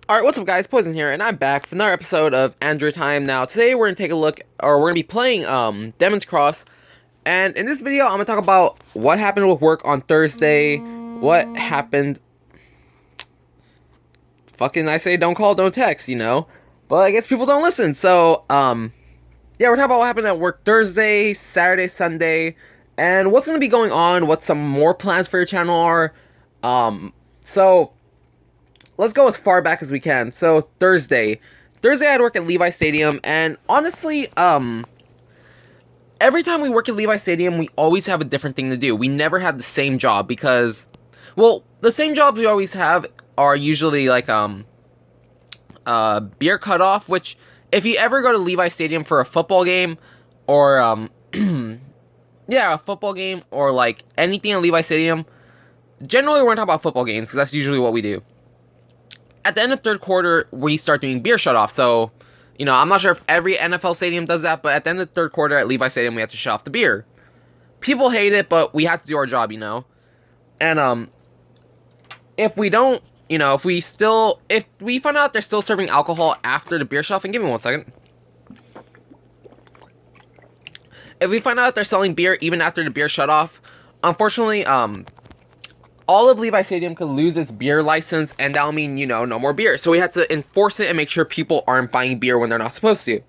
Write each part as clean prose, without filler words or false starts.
Alright, what's up guys, Poison here, and I'm back for another episode of Android Time. Now, today we're gonna take a look, or we're gonna be playing, Demon's Cross, and in this video, I'm gonna talk about what happened with work on Thursday, what happened, fucking I say don't call, don't text, but I guess people don't listen, so, yeah, we're talking about what happened at work Thursday, Saturday, Sunday, and what's gonna be going on, what some more plans for your channel are, so, let's go as far back as we can. So Thursday I had work at Levi Stadium, and honestly, every time we work at Levi Stadium, we always have a different thing to do. We never have the same job because, well, the same jobs we always have are usually like beer cutoff. Which, if you ever go to Levi Stadium for a football game, or yeah, a football game, or like anything at Levi Stadium, generally we're gonna talk about football games because that's usually what we do. At the end of third quarter, we start doing beer shut-off. So, I'm not sure if every NFL stadium does that, but at the end of the third quarter at Levi Stadium, we have to shut off the beer. People hate it, but we have to do our job, And, if we don't, if we find out they're still serving alcohol after the beer shut-off, and give me 1 second. If we find out they're selling beer even after the beer shut-off, unfortunately, all of Levi Stadium could lose its beer license, and that'll mean, no more beer. So we have to enforce it and make sure people aren't buying beer when they're not supposed to.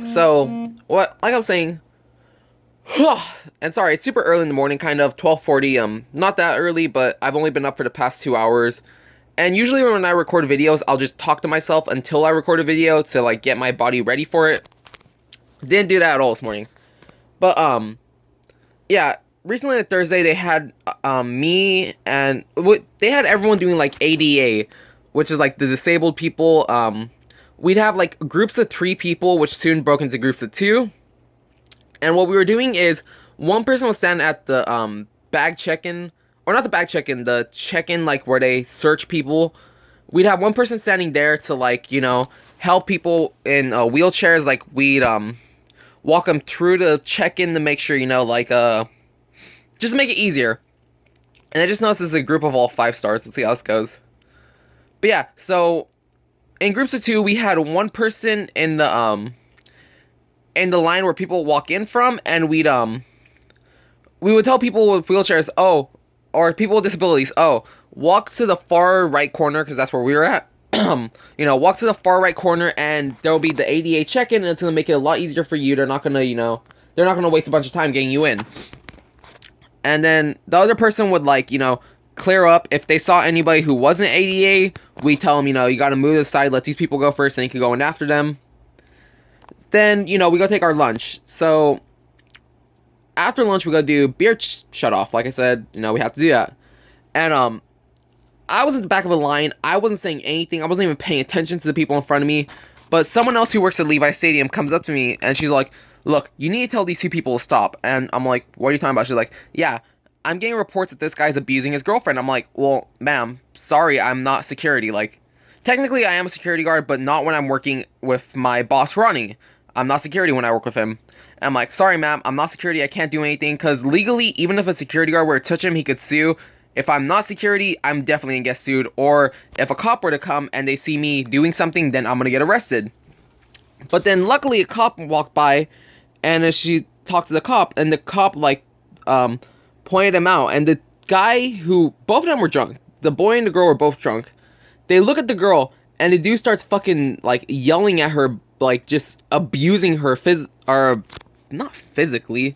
So, like I was saying, and sorry, it's super early in the morning, kind of, 12:40, not that early, but I've only been up for the past 2 hours. And usually when I record videos, I'll just talk to myself until I record a video to, like, get my body ready for it. Didn't do that at all this morning. But, yeah. Recently on Thursday, they had me and they had everyone doing like ADA, which is like the disabled people. We'd have like groups of 3 people, which soon broke into groups of 2. And what we were doing is one person would stand at the bag check-in, or not the bag check-in, the check-in like where they search people. We'd have one person standing there to like help people in wheelchairs. Like we'd walk them through the check-in to make sure just to make it easier. And I just noticed this is a group of all 5 stars. Let's see how this goes. But yeah, so in groups of 2, we had one person in the line where people walk in from, and we would tell people with wheelchairs, or people with disabilities, walk to the far right corner, because that's where we were at. Walk to the far right corner, and there'll be the ADA check-in, and it's gonna make it a lot easier for you. They're not gonna, they're not gonna waste a bunch of time getting you in. And then the other person would, clear up. If they saw anybody who wasn't ADA, we tell them, you gotta move to the side, let these people go first, and you can go in after them. Then, we go take our lunch. So, after lunch, we go do beer shut-off. Like I said, we have to do that. And, I was at the back of a line. I wasn't saying anything. I wasn't even paying attention to the people in front of me. But someone else who works at Levi Stadium comes up to me, and she's like, "Look, you need to tell these 2 people to stop." And I'm like, "What are you talking about?" She's like, "Yeah, I'm getting reports that this guy's abusing his girlfriend." I'm like, "Well, ma'am, sorry, I'm not security. Like, technically I am a security guard, but not when I'm working with my boss, Ronnie. I'm not security when I work with him." And I'm like, "Sorry, ma'am, I'm not security. I can't do anything." Because legally, even if a security guard were to touch him, he could sue. If I'm not security, I'm definitely gonna get sued. Or if a cop were to come and they see me doing something, then I'm gonna get arrested. But then luckily a cop walked by, and as she talked to the cop, and the cop pointed him out, and the guy who, both of them were drunk, the boy and the girl were both drunk. They look at the girl, and the dude starts fucking yelling at her, just abusing her, or not physically,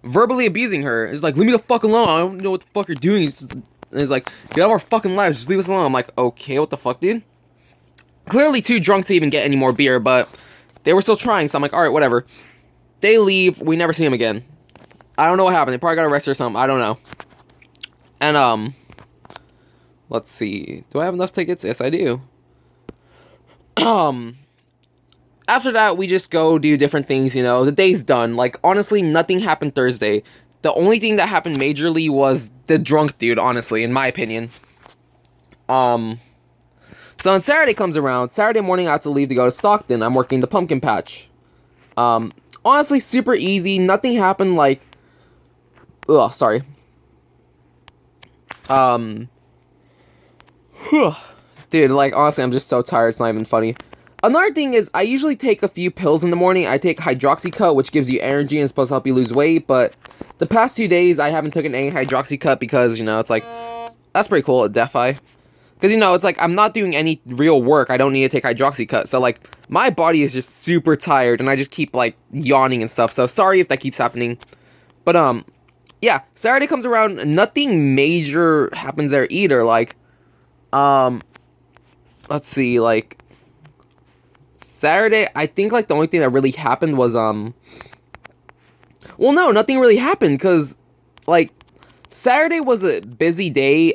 verbally abusing her. He's like, "Leave me the fuck alone, I don't know what the fuck you're doing." He's like, "Get out of our fucking lives, just leave us alone." I'm like, "Okay, what the fuck, dude?" Clearly too drunk to even get any more beer, but they were still trying, so I'm like, alright, whatever. They leave, we never see them again. I don't know what happened, they probably got arrested or something, I don't know. And, let's see, do I have enough tickets? Yes, I do. After that, we just go do different things, the day's done. Like, honestly, nothing happened Thursday. The only thing that happened majorly was the drunk dude, honestly, in my opinion. So when Saturday comes around, Saturday morning I have to leave to go to Stockton. I'm working the pumpkin patch. Honestly, super easy. Nothing happened sorry. Dude, like, honestly, I'm just so tired, it's not even funny. Another thing is, I usually take a few pills in the morning. I take Hydroxycut, which gives you energy and is supposed to help you lose weight, but the past 2 days, I haven't taken any Hydroxycut because, it's like, that's pretty cool at DeFi. Because, it's like, I'm not doing any real work. I don't need to take Hydroxycut. So, like, my body is just super tired, and I just keep, like, yawning and stuff. So, sorry if that keeps happening. But, yeah, Saturday comes around, nothing major happens there either. Like, let's see, like, Saturday, I think, like, the only thing that really happened was, well, no, nothing really happened, because, like, Saturday was a busy day.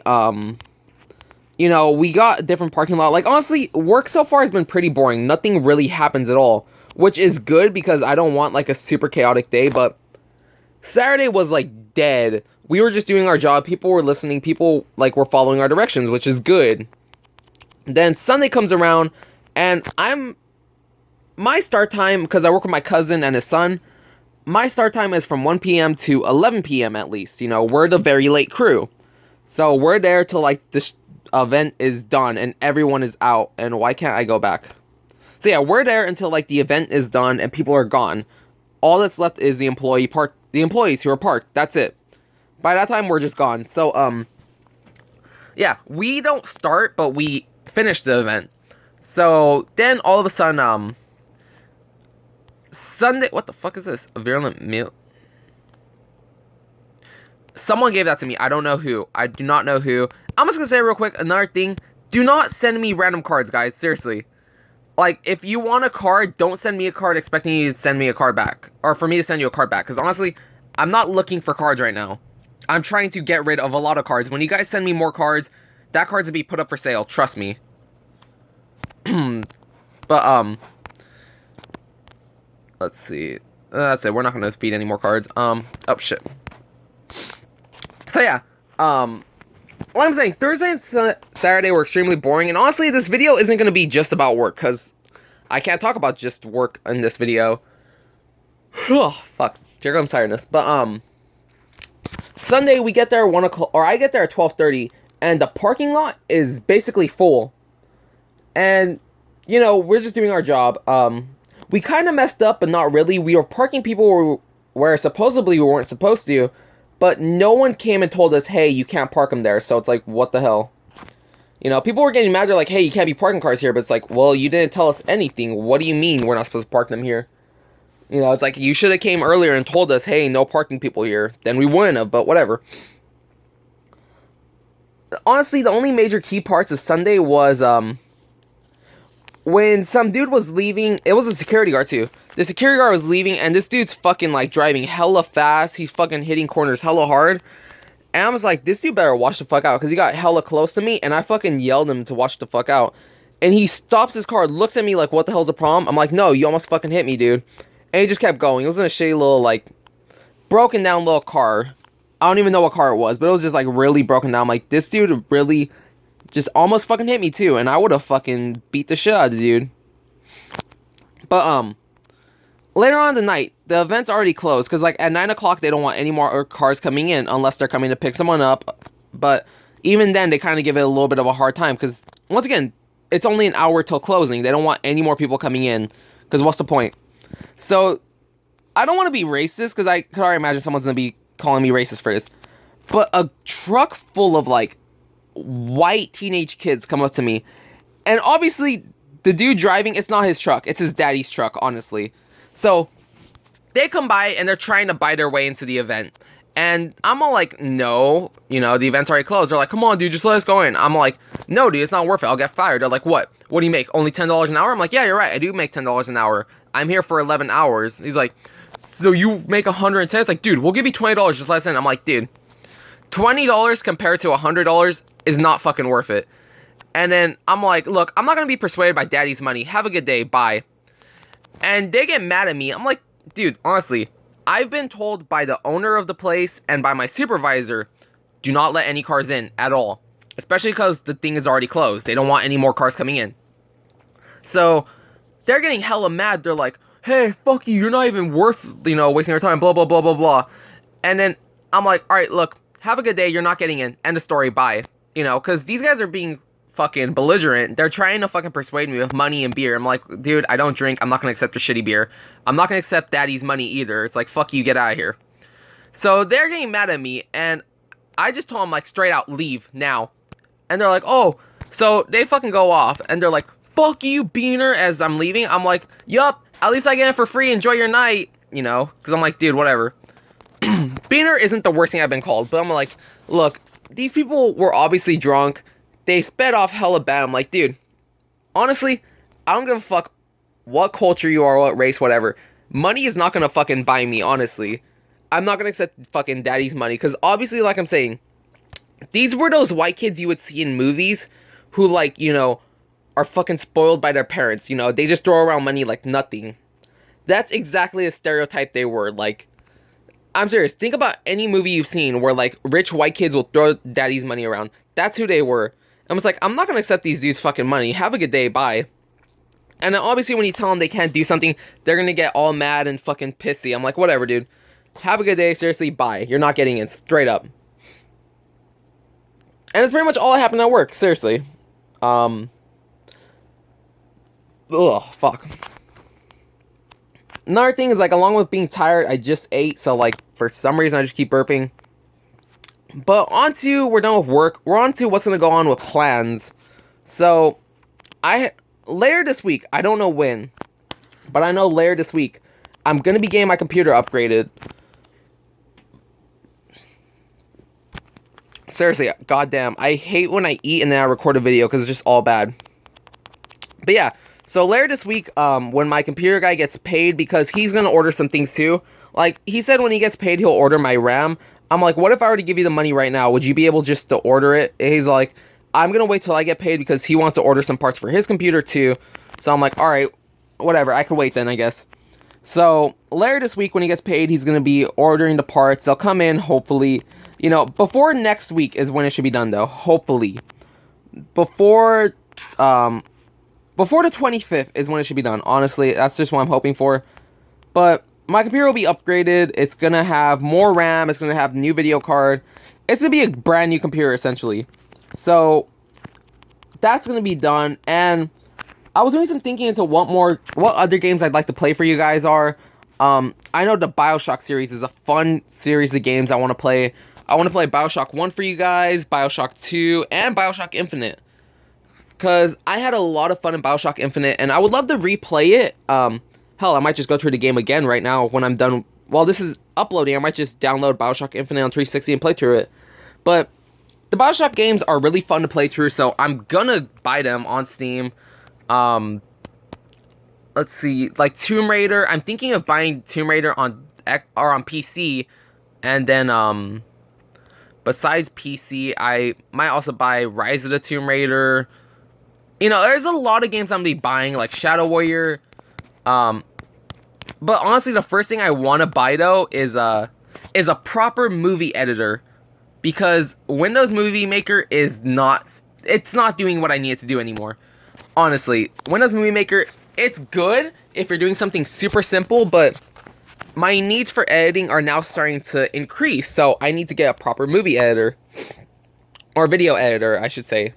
We got a different parking lot. Like, honestly, work so far has been pretty boring. Nothing really happens at all, which is good, because I don't want, like, a super chaotic day, but Saturday was, like, dead. We were just doing our job. People were listening. People, like, were following our directions, which is good. Then Sunday comes around, and my start time, because I work with my cousin and his son, my start time is from 1 p.m. to 11 p.m. at least. We're the very late crew. So we're there till, like, this event is done and everyone is out. And why can't I go back? So yeah, we're there until, like, the event is done and people are gone. All that's left is the employees who are parked. That's it. By that time, we're just gone. So, yeah, we don't start, but we finish the event. So, then, all of a sudden, Sunday, what the fuck is this? A virulent meal? Someone gave that to me. I don't know who. I do not know who. I'm just gonna say real quick, another thing. Do not send me random cards, guys. Seriously. Like, if you want a card, don't send me a card expecting you to send me a card back. Or for me to send you a card back. Because honestly, I'm not looking for cards right now. I'm trying to get rid of a lot of cards. When you guys send me more cards, that card's gonna be put up for sale. Trust me. But, let's see. That's it. We're not gonna feed any more cards. Oh, shit. So, yeah. What I'm saying, Thursday and Saturday were extremely boring, and honestly, this video isn't going to be just about work, because I can't talk about just work in this video. Oh, fuck. Here comes tiredness. But, Sunday, we get there at 1 o'clock, or I get there at 12:30, and the parking lot is basically full. And, we're just doing our job. We kind of messed up, but not really. We were parking people where supposedly we weren't supposed to, but no one came and told us, hey, you can't park them there. So it's like, what the hell? People were getting mad. They're like, hey, you can't be parking cars here. But it's like, well, you didn't tell us anything. What do you mean we're not supposed to park them here? It's like, you should have came earlier and told us, hey, no parking people here. Then we wouldn't have, but whatever. Honestly, the only major key parts of Sunday was, when some dude was leaving, it was a security guard too. The security guard was leaving, and this dude's fucking, like, driving hella fast. He's fucking hitting corners hella hard. And I was like, this dude better watch the fuck out, because he got hella close to me, and I fucking yelled at him to watch the fuck out. And he stops his car, looks at me like, what the hell's the problem? I'm like, no, you almost fucking hit me, dude. And he just kept going. It was in a shitty little, like, broken down little car. I don't even know what car it was, but it was just, like, really broken down. I'm like, this dude really just almost fucking hit me, too. And I would have fucking beat the shit out of the dude. But, later on in the night, the event's already closed, because, like, at 9 o'clock, they don't want any more cars coming in, unless they're coming to pick someone up. But even then, they kind of give it a little bit of a hard time, because, once again, it's only an hour till closing. They don't want any more people coming in, because what's the point? So, I don't want to be racist, because I could already imagine someone's going to be calling me racist for this. But a truck full of, like, white teenage kids come up to me. And obviously, the dude driving, it's not his truck. It's his daddy's truck, honestly. So, they come by, and they're trying to buy their way into the event. And I'm all like, no, the event's already closed. They're like, come on, dude, just let us go in. I'm like, no, dude, it's not worth it. I'll get fired. They're like, what? What do you make? Only $10 an hour? I'm like, yeah, you're right. I do make $10 an hour. I'm here for 11 hours. He's like, so you make 110? It's like, dude, we'll give you $20, just let us in. I'm like, dude, $20 compared to $100 is not fucking worth it. And then I'm like, look, I'm not going to be persuaded by daddy's money. Have a good day. Bye. And they get mad at me. I'm like, dude, honestly, I've been told by the owner of the place and by my supervisor, do not let any cars in at all. Especially because the thing is already closed. They don't want any more cars coming in. So, they're getting hella mad. They're like, hey, fuck you. You're not even worth, wasting your time. Blah, blah, blah, blah, blah. And then I'm like, all right, look, have a good day. You're not getting in. End of story. Bye. Because these guys are being fucking belligerent. They're trying to fucking persuade me with money and beer. I'm like, dude, I don't drink. I'm not gonna accept your shitty beer. I'm not gonna accept daddy's money either. It's like, fuck you, get out of here. So they're getting mad at me, and I just told them, like, straight out, leave now. And they're like, oh. So they fucking go off, and they're like, fuck you, Beaner, as I'm leaving. I'm like, yup, at least I get it for free. Enjoy your night. You know, because I'm like, dude, whatever. Beaner isn't the worst thing I've been called, but I'm like, look, these people were obviously drunk. They sped off hella bad. I'm like, dude, honestly, I don't give a fuck what culture you are, what race, whatever. Money is not gonna fucking buy me, honestly. I'm not gonna accept fucking daddy's money, because obviously, like I'm saying, these were those white kids you would see in movies who, like, you know, are fucking spoiled by their parents. You know, they just throw around money like nothing. That's exactly the stereotype they were. Like, I'm serious. Think about any movie you've seen where, like, rich white kids will throw daddy's money around. That's who they were. I was like, I'm not gonna accept these dudes' fucking money. Have a good day. Bye. And then obviously when you tell them they can't do something, they're gonna get all mad and fucking pissy. I'm like, whatever, dude. Have a good day. Seriously, bye. You're not getting it. Straight up. And it's pretty much all that happened at work. Seriously. Ugh, fuck. Another thing is, like, along with being tired, I just ate. So, like, for some reason, I just keep burping. But we're done with work. We're on to what's going to go on with plans. So, later this week, I don't know when, but I know later this week, I'm going to be getting my computer upgraded. Seriously, goddamn, I hate when I eat and then I record a video because it's just all bad. But yeah, so later this week, when my computer guy gets paid, because he's going to order some things too. Like, he said when he gets paid, he'll order my RAM. I'm like, what if I were to give you the money right now? Would you be able just to order it? He's like, I'm going to wait till I get paid because he wants to order some parts for his computer too. So I'm like, all right, whatever. I could wait then, I guess. So later this week when he gets paid, he's going to be ordering the parts. They'll come in, hopefully. You know, before next week is when it should be done, though. Hopefully. Before the 25th is when it should be done. Honestly, that's just what I'm hoping for. But my computer will be upgraded. It's going to have more RAM. It's going to have a new video card. It's going to be a brand new computer, essentially. So, that's going to be done. And I was doing some thinking into what other games I'd like to play for you guys are. I know the BioShock series is a fun series of games I want to play. I want to play BioShock 1 for you guys, BioShock 2, and BioShock Infinite. Because I had a lot of fun in BioShock Infinite, and I would love to replay it. Hell, I might just go through the game again right now when I'm done. While this is uploading, I might just download BioShock Infinite on 360 and play through it. But the BioShock games are really fun to play through, so I'm gonna buy them on Steam. Let's see, like Tomb Raider. I'm thinking of buying Tomb Raider on PC, and then besides PC, I might also buy Rise of the Tomb Raider. You know, there's a lot of games I'm gonna be buying, like Shadow Warrior. But honestly, the first thing I want to buy though is a proper movie editor, because Windows Movie Maker is not doing what I need it to do anymore. Honestly, Windows Movie Maker, it's good if you're doing something super simple, but my needs for editing are now starting to increase, so I need to get a proper movie editor. Or video editor, I should say.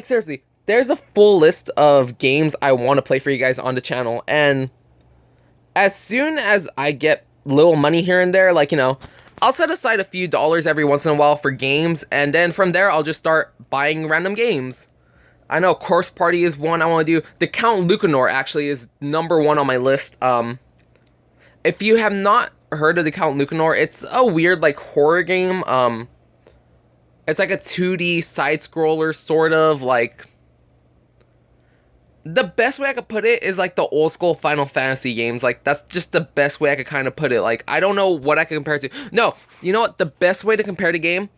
Seriously, there's a full list of games I want to play for you guys on the channel, and as soon as I get little money here and there, like, you know, I'll set aside a few dollars every once in a while for games, and then from there, I'll just start buying random games. I know Corpse Party is one I want to do. The Count Lucanor, actually, is number 1 on my list. If you have not heard of the Count Lucanor, it's a weird, like, horror game. It's like a 2D side-scroller, sort of, like... The best way I could put it is like the old school Final Fantasy games. Like, that's just the best way I could kind of put it. Like, I don't know what I could compare it to. No, you know what? The best way to compare the game?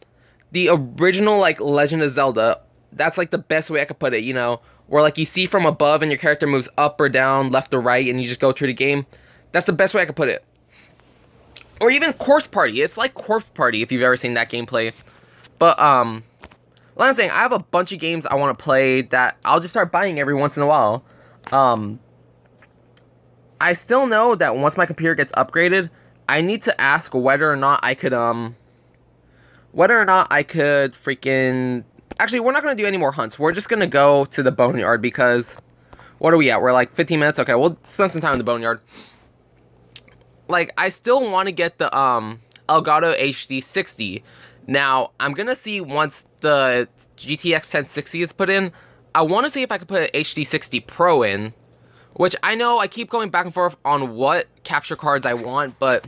The original, like, Legend of Zelda. That's, like, the best way I could put it, you know? Where, like, you see from above and your character moves up or down, left or right, and you just go through the game. That's the best way I could put it. Or even Corpse Party. It's like Corpse Party, if you've ever seen that gameplay. But, like I'm saying, I have a bunch of games I want to play that I'll just start buying every once in a while. I still know that once my computer gets upgraded, I need to ask whether or not I could, whether or not I could freaking... Actually, we're not going to do any more hunts. We're just going to go to the boneyard because... What are we at? We're like 15 minutes? Okay, we'll spend some time in the boneyard. Like, I still want to get the Elgato HD 60. Now, I'm going to see once the GTX 1060 is put in. I want to see if I could put an HD 60 Pro in. Which I know I keep going back and forth on what capture cards I want, but...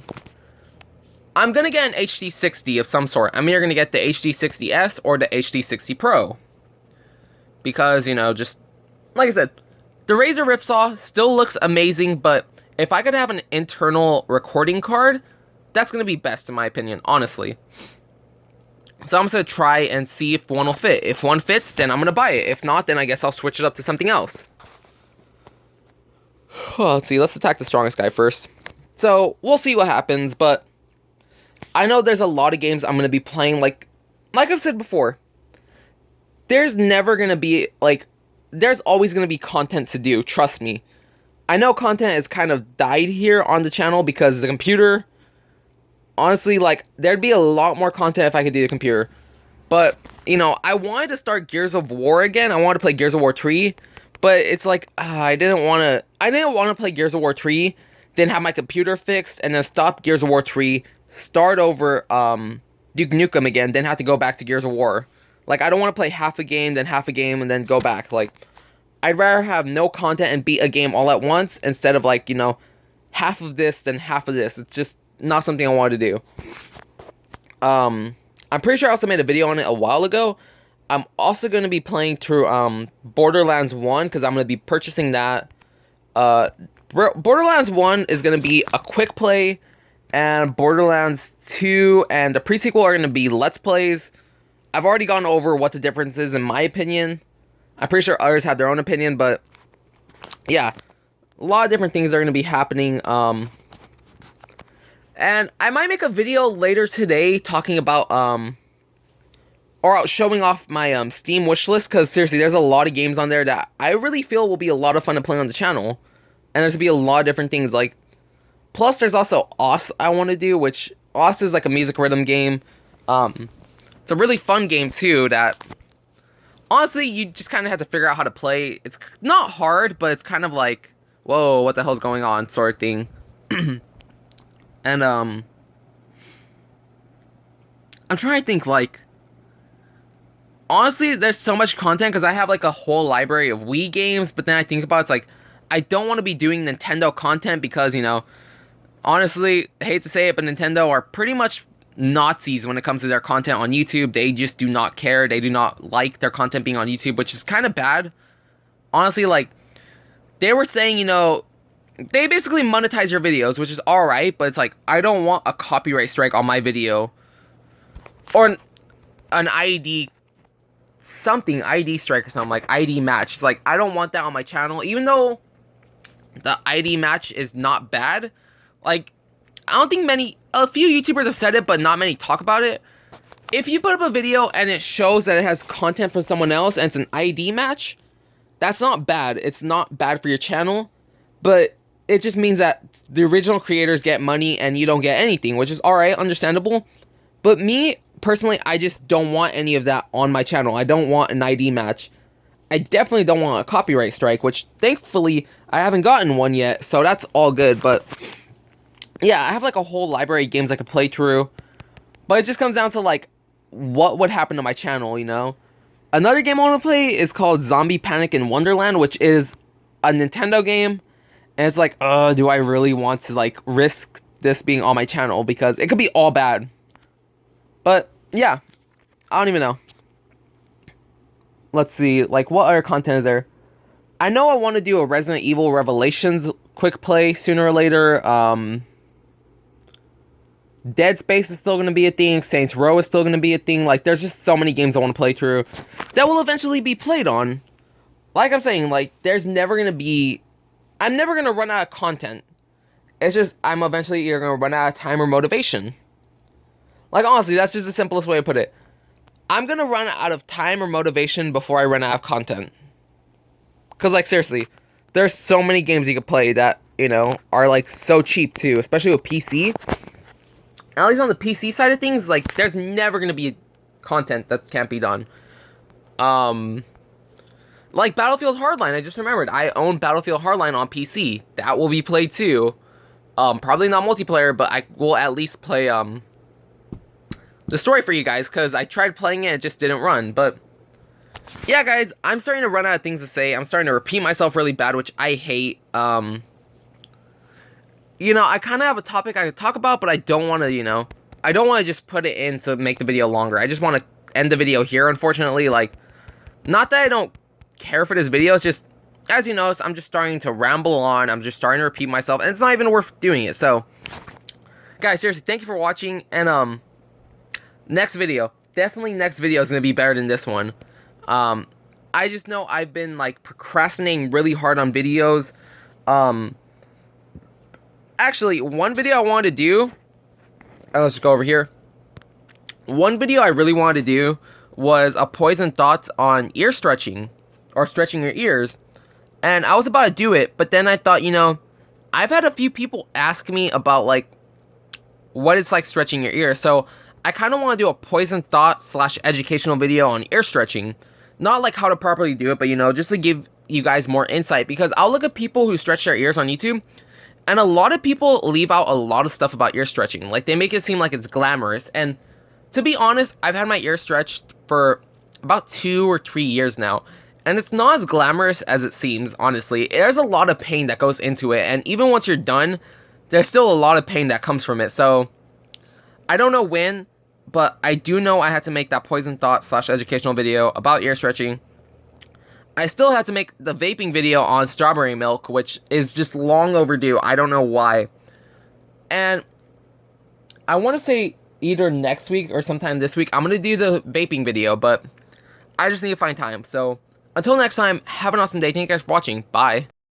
I'm going to get an HD 60 of some sort. I'm either going to get the HD 60S or the HD 60 Pro. Because, you know, just... Like I said, the Razer Ripsaw still looks amazing, but if I could have an internal recording card, that's going to be best in my opinion, honestly. So I'm just going to try and see if one will fit. If one fits, then I'm going to buy it. If not, then I guess I'll switch it up to something else. Let's see, let's attack the strongest guy first. So, we'll see what happens, but... I know there's a lot of games I'm going to be playing, like I've said before, there's never going to be, like, there's always going to be content to do, trust me. I know content has kind of died here on the channel because the computer, honestly, like, there'd be a lot more content if I could do the computer. But, you know, I wanted to start Gears of War again, I wanted to play Gears of War 3, but it's like, I didn't want to play Gears of War 3, then have my computer fixed, and then stop Gears of War 3, start over Duke Nukem again, then have to go back to Gears of War. Like, I don't want to play half a game, and then go back. Like, I'd rather have no content and beat a game all at once, instead of, like, you know, half of this, then half of this. It's just not something I wanted to do. I'm pretty sure I also made a video on it a while ago. I'm also going to be playing through Borderlands 1, because I'm going to be purchasing that. Borderlands 1 is going to be a quick play, and Borderlands 2 and the pre-sequel are going to be Let's Plays. I've already gone over what the difference is in my opinion. I'm pretty sure others have their own opinion, but yeah. A lot of different things are going to be happening. And I might make a video later today talking about, or showing off my Steam wishlist, because seriously, there's a lot of games on there that I really feel will be a lot of fun to play on the channel. And there's going to be a lot of different things, like, plus, there's also OS I want to do, which OS is like a music rhythm game. It's a really fun game, too, that, honestly, you just kind of have to figure out how to play. It's not hard, but it's kind of like, whoa, what the hell's going on, sort of thing. And, I'm trying to think, like, honestly, there's so much content, because I have, like, a whole library of Wii games, but then I think about it, it's like, I don't want to be doing Nintendo content, because, you know, honestly, I hate to say it, but Nintendo are pretty much Nazis when it comes to their content on YouTube. They just do not care. They do not like their content being on YouTube, which is kind of bad. Honestly, like, they were saying, you know, they basically monetize your videos, which is alright, but it's like, I don't want a copyright strike on my video. Or an ID strike or something, like ID match. It's like, I don't want that on my channel, even though the ID match is not bad. Like, I don't think a few YouTubers have said it, but not many talk about it. If you put up a video and it shows that it has content from someone else and it's an ID match, that's not bad. It's not bad for your channel, but it just means that the original creators get money and you don't get anything, which is alright, understandable. But me, personally, I just don't want any of that on my channel. I don't want an ID match. I definitely don't want a copyright strike, which thankfully I haven't gotten one yet, so that's all good, but yeah, I have like a whole library of games I could play through, but it just comes down to like, what would happen to my channel, you know? Another game I want to play is called Zombie Panic in Wonderland, which is a Nintendo game, and it's like, do I really want to like risk this being on my channel, because it could be all bad. But yeah, I don't even know. Let's see, like, what other content is there? I know I want to do a Resident Evil Revelations quick play sooner or later. Dead Space is still going to be a thing. Saints Row is still going to be a thing. Like, there's just so many games I want to play through that will eventually be played on. Like I'm saying, like, there's never going to be... I'm never going to run out of content. It's just, I'm eventually either going to run out of time or motivation. Like, honestly, that's just the simplest way to put it. I'm going to run out of time or motivation before I run out of content. Because, like, seriously, there's so many games you can play that, you know, are, like, so cheap, too. Especially with PC. At least on the PC side of things, like, there's never gonna be content that can't be done. Like Battlefield Hardline, I just remembered. I own Battlefield Hardline on PC. That will be played too. Probably not multiplayer, but I will at least play, the story for you guys, because I tried playing it just didn't run. But yeah, guys, I'm starting to run out of things to say. I'm starting to repeat myself really bad, which I hate. You know, I kind of have a topic I could talk about, but I don't want to, you know, I don't want to just put it in to make the video longer. I just want to end the video here, unfortunately. Like, not that I don't care for this video, it's just, as you notice, I'm just starting to ramble on. I'm just starting to repeat myself, and it's not even worth doing it. So, guys, seriously, thank you for watching, and, next video, definitely next video is going to be better than this one. I just know I've been, like, procrastinating really hard on videos. Actually, one video I wanted to do, let's just go over here. One video I really wanted to do was a poison thoughts on ear stretching, or stretching your ears. And I was about to do it, but then I thought, you know, I've had a few people ask me about, like, what it's like stretching your ears. So I kind of want to do a poison thought / educational video on ear stretching. Not like how to properly do it, but, you know, just to give you guys more insight. Because I'll look at people who stretch their ears on YouTube, and a lot of people leave out a lot of stuff about ear stretching. Like, they make it seem like it's glamorous. And to be honest, I've had my ear stretched for about 2 or 3 years now. And it's not as glamorous as it seems, honestly. There's a lot of pain that goes into it. And even once you're done, there's still a lot of pain that comes from it. So, I don't know when, but I do know I had to make that poison thought / educational video about ear stretching. I still had to make the vaping video on strawberry milk, which is just long overdue. I don't know why. And I want to say either next week or sometime this week, I'm going to do the vaping video, but I just need to find time. So, until next time, have an awesome day. Thank you guys for watching. Bye.